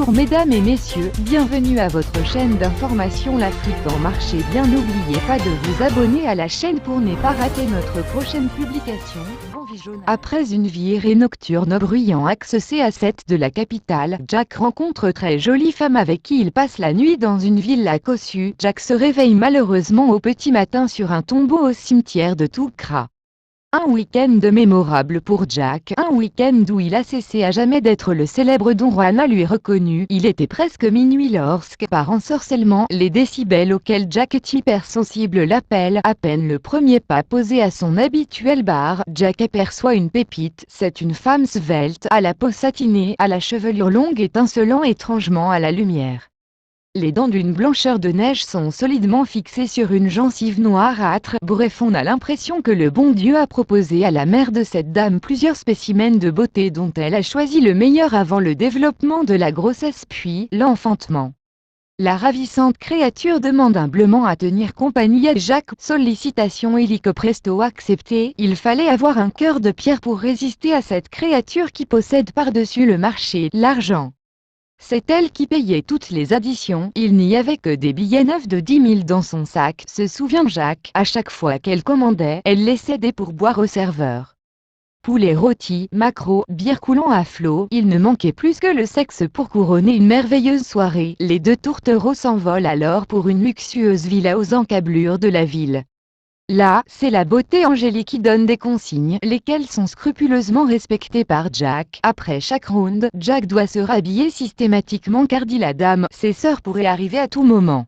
Bonjour mesdames et messieurs, bienvenue à votre chaîne d'information L'Afrique en marché. Bien, n'oubliez pas de vous abonner à la chaîne pour ne pas rater notre prochaine publication. Bon visionnage. Après une virée nocturne au bruyant axe CA7 de la capitale, Jack rencontre très jolie femme avec qui il passe la nuit dans une villa cossue. Jack se réveille malheureusement au petit matin sur un tombeau au cimetière de Toukra. Un week-end mémorable pour Jack, un week-end où il a cessé à jamais d'être le célèbre Don Juan lui reconnu. Il était presque minuit lorsque, par ensorcellement, les décibels auxquels Jack est hypersensible l'appellent. À peine le premier pas posé à son habituel bar, Jack aperçoit une pépite. C'est une femme svelte, à la peau satinée, à la chevelure longue étincelant étrangement à la lumière. Les dents d'une blancheur de neige sont solidement fixées sur une gencive noirâtre. Bref, on a l'impression que le bon Dieu a proposé à la mère de cette dame plusieurs spécimens de beauté dont elle a choisi le meilleur avant le développement de la grossesse puis l'enfantement. La ravissante créature demande humblement à tenir compagnie à Jack. Sollicitation illico presto acceptée. Il fallait avoir un cœur de pierre pour résister à cette créature qui possède par-dessus le marché l'argent. C'est elle qui payait toutes les additions, il n'y avait que des billets neufs de 10 000 dans son sac, se souvient Jack. À chaque fois qu'elle commandait, elle laissait des pourboires au serveur. Poulet rôti, maquereau, bière coulant à flot, il ne manquait plus que le sexe pour couronner une merveilleuse soirée. Les deux tourtereaux s'envolent alors pour une luxueuse villa aux encablures de la ville. Là, c'est la beauté angélique qui donne des consignes, lesquelles sont scrupuleusement respectées par Jack. Après chaque round, Jack doit se rhabiller systématiquement car dit la dame, ses sœurs pourraient arriver à tout moment.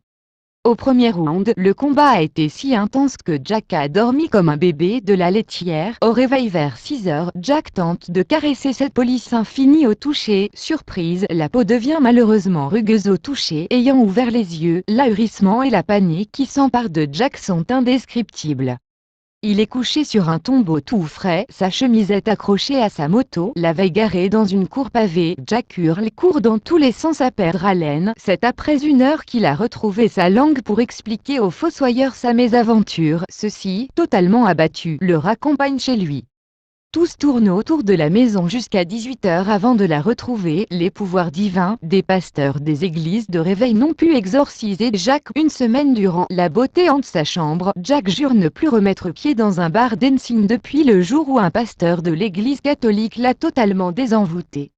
Au premier round, le combat a été si intense que Jack a dormi comme un bébé de la laitière. Au réveil vers 6 heures, Jack tente de caresser cette police infinie au toucher. Surprise, la peau devient malheureusement rugueuse au toucher. Ayant ouvert les yeux, l'ahurissement et la panique qui s'emparent de Jack sont indescriptibles. Il est couché sur un tombeau tout frais, sa chemisette accrochée à sa moto, la veille garée dans une cour pavée. Jack hurle, court dans tous les sens à perdre haleine. C'est après 1 heure qu'il a retrouvé sa langue pour expliquer aux fossoyeurs sa mésaventure. Ceux-ci, totalement abattus, le raccompagnent chez lui. Tous tournent autour de la maison jusqu'à 18 heures avant de la retrouver. Les pouvoirs divins des pasteurs des églises de réveil n'ont pu exorciser Jack. Une semaine durant, la beauté hante sa chambre. Jack jure ne plus remettre pied dans un bar dancing depuis le jour où un pasteur de l'église catholique l'a totalement désenvoûté.